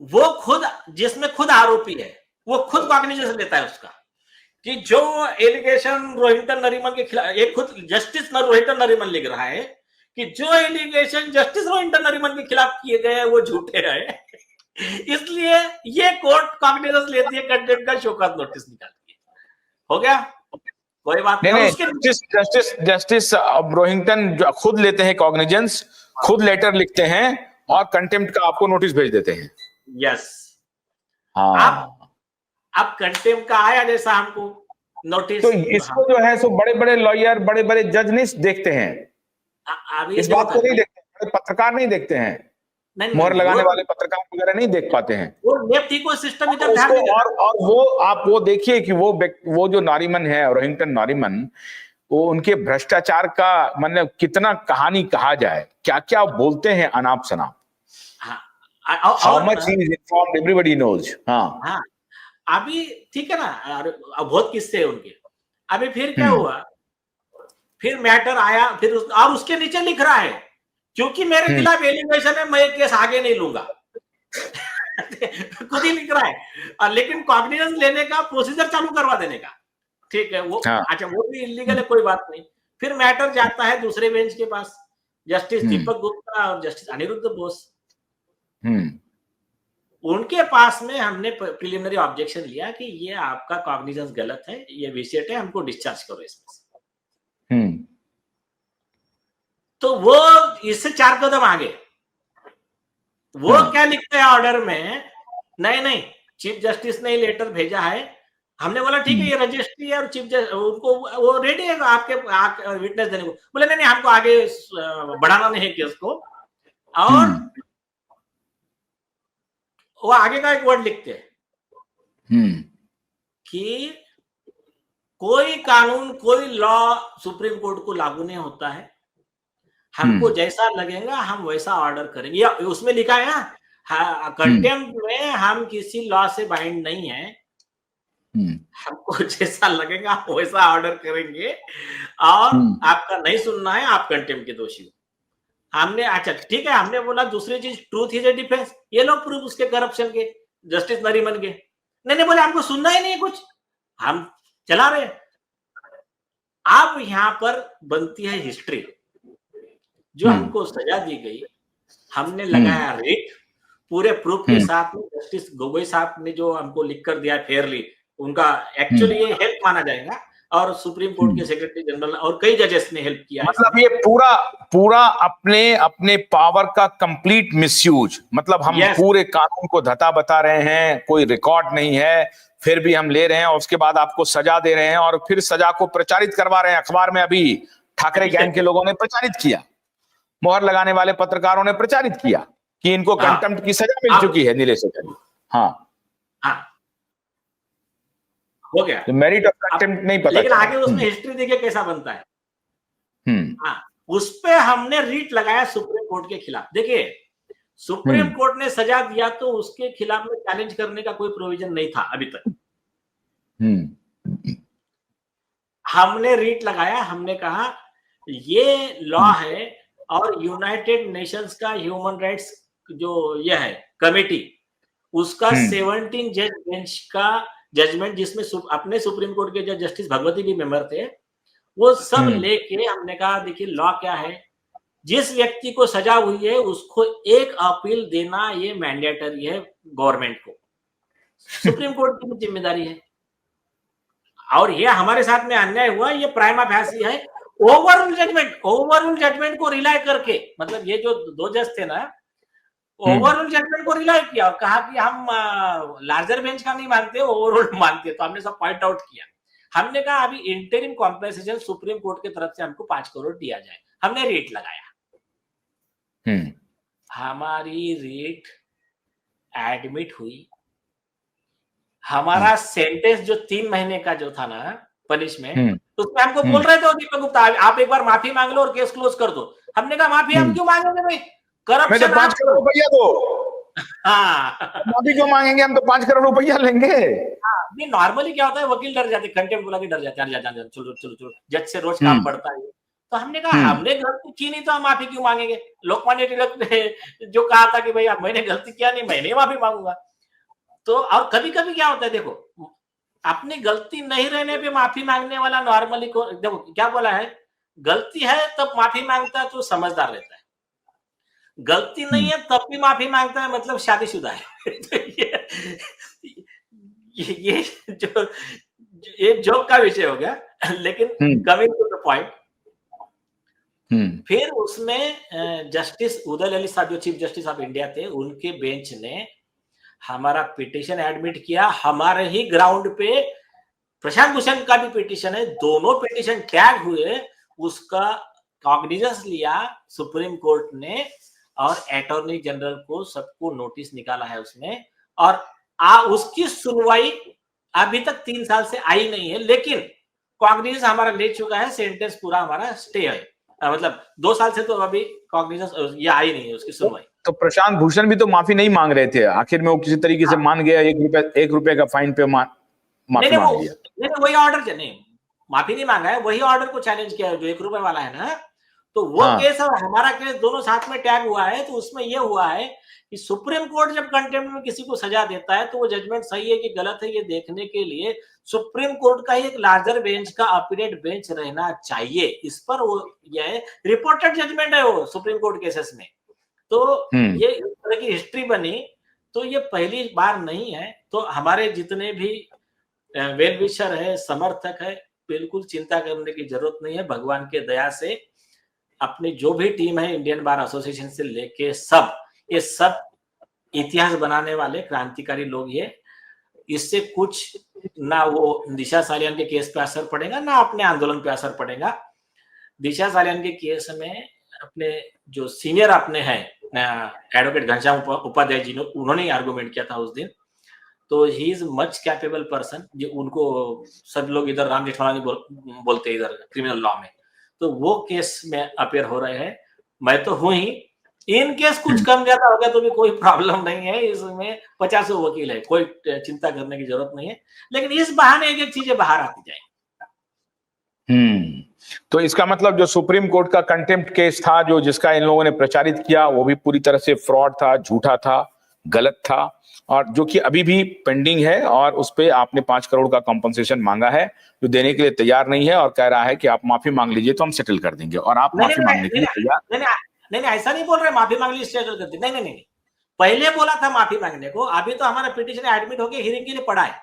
वो खुद, जिसमें खुद आरोपी है, वो खुद कॉग्निजेंस लेता है उसका, कि जो एलिगेशन रोहिंटन नरीमन के खिलाफ, एक खुद जस्टिस रोहिंटन नरीमन लिख रहा है कि जो एलिगेशन जस्टिस रोहिंटन नरीमन के खिलाफ किए गए हैं वो झूठे हैं। इसलिए ये कोर्ट कॉग्निजेंस लेती है, कंटेम्प्ट का शोकॉज नोटिस निकालती है। हो गया, कोई बात नहीं। नहीं। जस्टिस रोहिंटन खुद लेते हैं कॉग्निजेंस, खुद लेटर लिखते हैं और कंटेम्प्ट का आपको नोटिस भेज देते हैं। यस। हाँ, अब कंटेम्प्ट का आया जैसा हमको नोटिस, तो इसको जो है सो बड़े बड़े लॉयर, बड़े बड़े जज नहीं देखते हैं, इस बात को नहीं देखते हैं, पत्रकार नहीं देखते हैं, मोहर लगाने वाले पत्रकार वगैरह नहीं देख पाते हैं। वो लेफ्ट इको सिस्टम इधर ध्यान नहीं, और वो आप वो देखिए कि वो जो नारीमन है, रोहिंटन नारीमन, वो उनके भ्रष्टाचार का मतलब कितना कहानी कहा जाए, क्या क्या बोलते हैं अनाप शनाप। How much he is informed everybody knows. हाँ, अभी ठीक है ना, बहुत किस्से हैं उनके। अभी फिर क्या हुआ, फिर मैटर आया, फिर और उसके नीचे लिख रहा है क्योंकि मेरे खिलाफ एलिगेशन है, मैं केस आगे नहीं लूंगा। खुद ही लिख रहा है, लेकिन कॉग्निजेंस लेने का प्रोसीजर चालू करवा देने का, ठीक है वो। अच्छा, वो भी इलीगल है, कोई बात नहीं। फिर मैटर जाता है दूसरे बेंच के पास, जस्टिस दीपक गुप्ता और जस्टिस अनिरुद्ध बोस, उनके पास में हमने प्रिलिमिनरी ऑब्जेक्शन लिया कि ये आपका कॉग्निजेंस गलत है, ये विसेट है, हमको डिस्चार्ज करो इसमें से। तो वो इससे 4 कदम आगे, वो क्या लिखते हैं ऑर्डर में, नहीं चीफ जस्टिस ने लेटर भेजा है, हमने बोला ठीक है ये रजिस्ट्री है और चीफ जस्टिस उनको वो रेडी है आपके विटनेस देने को। बोले नहीं हमको आगे बढ़ाना नहीं है केस को। और वो आगे का एक वर्ड लिखते हैं कि कोई कानून, कोई लॉ सुप्रीम कोर्ट को लागू नहीं होता है, हमको जैसा लगेगा हम वैसा ऑर्डर करेंगे। या उसमें लिखा है ना, कंटेम्प्ट में हम किसी लॉ से बाइंड नहीं है, हमको जैसा लगेगा वैसा ऑर्डर करेंगे, और आपका नहीं सुनना है, आप कंटेम्प्ट के दोषी हो। हमने, अच्छा ठीक है, हमने बोला दूसरी चीज, ट्रूथ इज ए डिफेंस, ये लो प्रूफ उसके करप्शन के, जस्टिस नरीमन के। नहीं बोले हमको सुनना ही नहीं कुछ, हम चला रहे। अब यहां पर बनती है हिस्ट्री। जो हमको सजा दी गई, हमने लगाया रेट पूरे प्रूफ के साथ में। जस्टिस गोगोई साहब ने जो हमको लिख कर दिया फेयरली, उनका एक्चुअली ये हेल्प माना जाएगा, और सुप्रीम कोर्ट के सेक्रेटरी जनरल और कई जजेस ने हेल्प किया। मतलब ये पूरा अपने पावर का कंप्लीट मिसयूज, मतलब हम पूरे कानून को धता बता रहे हैं, कोई रिकॉर्ड नहीं है, फिर भी हम ले रहे हैं और उसके बाद आपको सजा दे रहे हैं, और फिर सजा को प्रचारित करवा रहे हैं। अखबार में अभी ठाकरे गैंग के लोगों ने प्रचारित किया, मोहर लगाने वाले पत्रकारों ने प्रचारित किया कि इनको कंटेम्प्ट की सजा मिल चुकी है नीलेश आचार्य। हो गया, तो मेरिट ऑफ कंटेम्प्ट नहीं पता, लेकिन आगे उसमें हिस्ट्री देखिए कैसा बनता है। उस पे हमने रीट लगाया सुप्रीम कोर्ट के खिलाफ। देखिए सुप्रीम कोर्ट ने सजा दिया तो उसके खिलाफ में चैलेंज करने का कोई प्रोविजन नहीं था अभी तक। हमने रीट लगाया, हमने कहा ये लॉ है, और यूनाइटेड नेशंस का ह्यूमन राइट्स जो यह है कमेटी, उसका 17 जज बेंच का जजमेंट, जिसमें अपने सुप्रीम कोर्ट के जज जस्टिस भगवती भी मेंबर थे, वो सब लेके हमने कहा देखिए लॉ क्या है, जिस व्यक्ति को सजा हुई है उसको एक अपील देना ये मैंडेटरी है गवर्नमेंट को, सुप्रीम कोर्ट की जिम्मेदारी है। और ये हमारे साथ में अन्याय हुआ, ये प्राइमा फैसी है। ओवरऑल जजमेंट को रिलाई करके, मतलब ये जो 2 जज थे ना, ओवरऑल जजमेंट को रिलाई किया और कहा कि हम लार्जर बेंच का नहीं मानते, ओवरऑल मानते। तो हमने सब पॉइंट आउट किया। हमने कहा अभी इंटरिम कॉम्पेंसेशन सुप्रीम कोर्ट की तरफ से हमको 5 करोड़ दिया जाए। हमने रेट लगाया, हमारी रेट एडमिट हुई। हमारा सेंटेंस जो 3 महीने का जो था ना पनिशमेंट, उसमें हमको बोल रहे थे दीपक गुप्ता आप एक बार माफी मांग लो और केस क्लोज कर दो। हमने कहा माफी हम क्यों मांगेंगे भाई, करप्शन 5 करोड़ रुपया दो। माफी क्यों मांगेंगे, हम तो 5 करोड़ रुपया लेंगे। नहीं, नॉर्मली क्या होता है, वकील डर जाते, कंटेम्प्ट बोला के डर जाते, चलो जज से रोज काम पड़ता है। तो हमने कहा हमने गलती की नहीं तो हम माफी क्यों मांगेंगे। लोकमान्य तिलक ने जो कहा था कि भाई मैंने गलती किया नहीं, मैंने माफी मांगूंगा। तो और कभी कभी क्या होता है, देखो अपनी गलती नहीं रहने पे माफी मांगने वाला नॉर्मली को देखो क्या बोला है, गलती है तब माफी मांगता है तो समझदार रहता है, गलती नहीं है तब भी माफी मांगता है मतलब शादीशुदा है। तो ये जो एक जोक का विषय हो गया, लेकिन कमिंग टू द पॉइंट, फिर उसमें जस्टिस उदय ललित साहब जो चीफ जस्टिस ऑफ इंडिया थे, उनके बेंच ने हमारा पिटीशन एडमिट किया, हमारे ही ग्राउंड पे प्रशांत भूषण का भी पिटीशन है, दोनों पिटीशन टैग हुए, उसका कॉग्निजेंस लिया सुप्रीम कोर्ट ने और अटॉर्नी जनरल को सबको नोटिस निकाला है उसमें, और उसकी सुनवाई अभी तक 3 साल से आई नहीं है, लेकिन कॉग्निजेंस हमारा ले चुका है, सेंटेंस पूरा हमारा स्टे है, मतलब 2 साल से तो अभी कॉग्निजेंस ये आई नहीं है उसकी सुनवाई। तो प्रशांत भूषण भी तो माफी नहीं मांग रहे थे, आखिर में वो किसी तरीके से मान गया, 1 रुपए का फाइन पे माफी मांग लिया। नहीं, वही ऑर्डर नहीं, माफी नहीं मांगा है, वही ऑर्डर को चैलेंज किया है जो 1 रुपए वाला है ना, तो वो केस और हमारा केस दोनों साथ में टैग हुआ है। तो उसमें ये हुआ है कि सुप्रीम कोर्ट जब कंटेम्प्ट में किसी को सजा देता है तो वो जजमेंट सही है कि गलत है, ये देखने के लिए सुप्रीम कोर्ट का ही एक लार्जर बेंच का अपीलेट बेंच रहना चाहिए। इस पर वो ये रिपोर्टेड जजमेंट है वो सुप्रीम कोर्ट केसेस में, तो ये इस तरह की हिस्ट्री बनी, तो ये पहली बार नहीं है। तो हमारे जितने भी वेल विशर है, समर्थक है, बिल्कुल चिंता करने की जरूरत नहीं है। भगवान के दया से अपनी जो भी टीम है इंडियन बार एसोसिएशन से लेके ये सब इतिहास बनाने वाले क्रांतिकारी लोग, ये इससे कुछ ना वो दिशा सालियान के केस पे असर पड़ेगा ना अपने आंदोलन पे असर पड़ेगा। दिशा सालियान के केस में अपने जो सीनियर अपने हैं एडवोकेट घनश्याम उपाध्याय जी ने, उन्होंने आर्गुमेंट किया था उस दिन, तो he is much capable person, जो उनको सब लोग इधर राम जेठमलानी बोलते हैं इधर क्रिमिनल लॉ में, तो वो केस में अपेयर हो रहे हैं। मैं तो हूं ही, इन केस कुछ कम ज्यादा हो गया तो भी कोई प्रॉब्लम नहीं है, इसमें 50 वकील है, कोई चिंता करने की जरूरत नहीं है, लेकिन इस बहाने एक एक चीजें बाहर आती जाए। तो इसका मतलब जो सुप्रीम कोर्ट का कंटेम्प्ट केस था, जो जिसका इन लोगों ने प्रचारित किया, वो भी पूरी तरह से फ्रॉड था, झूठा था, गलत था, और जो कि अभी भी पेंडिंग है, और उस पे आपने 5 करोड़ का कॉम्पनसेशन मांगा है, जो देने के लिए तैयार नहीं है, और कह रहा है कि आप माफी मांग लीजिए तो हम सेटल कर देंगे, और आप माफी मांगने के लिए तैयार नहीं, ऐसा नहीं बोल रहे माफी मांग लीजिए सेटल कर देंगे, नहीं, पहले बोला था माफी मांगने को, अभी तो हमारा पिटीशन एडमिट होकर हियरिंग के लिए पड़ा है।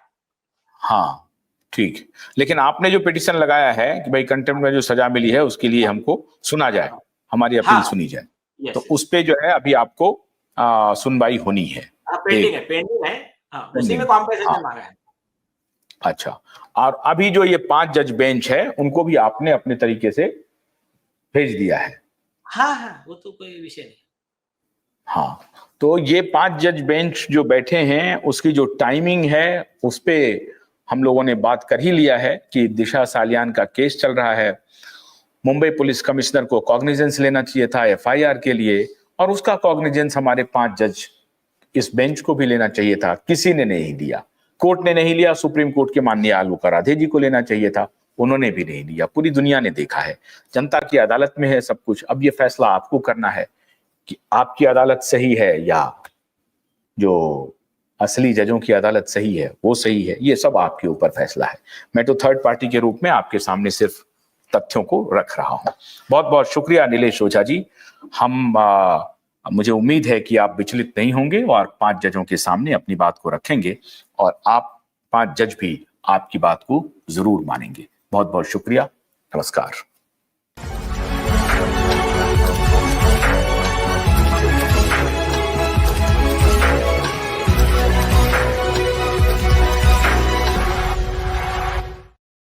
हाँ ठीक, लेकिन आपने जो पिटीशन लगाया है कि भाई कंटेम्प्ट में जो सजा मिली है उसके लिए हमको सुना जाए, हमारी अपील सुनी जाए, तो उस पे जो है अभी आपको सुनवाई होनी है, पेंडिंग है, उसी में कॉम्पनसेशन मांगा है। अच्छा, और अभी जो ये 5 जज बेंच है उनको भी आपने अपने तरीके से भेज दिया है? हाँ, वो तो कोई विषय नहीं। हाँ, तो ये 5 जज बेंच जो बैठे हैं उसकी जो टाइमिंग है उस पे हम लोगों ने बात कर ही लिया है कि दिशा सालियान का केस चल रहा है, मुंबई पुलिस कमिश्नर को कॉग्निजेंस लेना चाहिए था FIR के लिए, और उसका कॉग्निजेंस हमारे 5 जज इस बेंच को भी लेना चाहिए था, किसी ने नहीं लिया, कोर्ट ने नहीं लिया, सुप्रीम कोर्ट के माननीय आलोक राधे जी को लेना चाहिए था, उन्होंने भी नहीं लिया। पूरी दुनिया ने देखा है, जनता की अदालत में है सब कुछ, अब ये फैसला आपको करना है कि आपकी अदालत सही है या जो असली जजों की अदालत सही है वो सही है, ये सब आपके ऊपर फैसला है। मैं तो थर्ड पार्टी के रूप में आपके सामने सिर्फ तथ्यों को रख रहा हूं। बहुत बहुत शुक्रिया नीलेश ओझा जी, मुझे उम्मीद है कि आप विचलित नहीं होंगे और 5 जजों के सामने अपनी बात को रखेंगे, और आप 5 जज भी आपकी बात को जरूर मानेंगे। बहुत बहुत शुक्रिया, नमस्कार।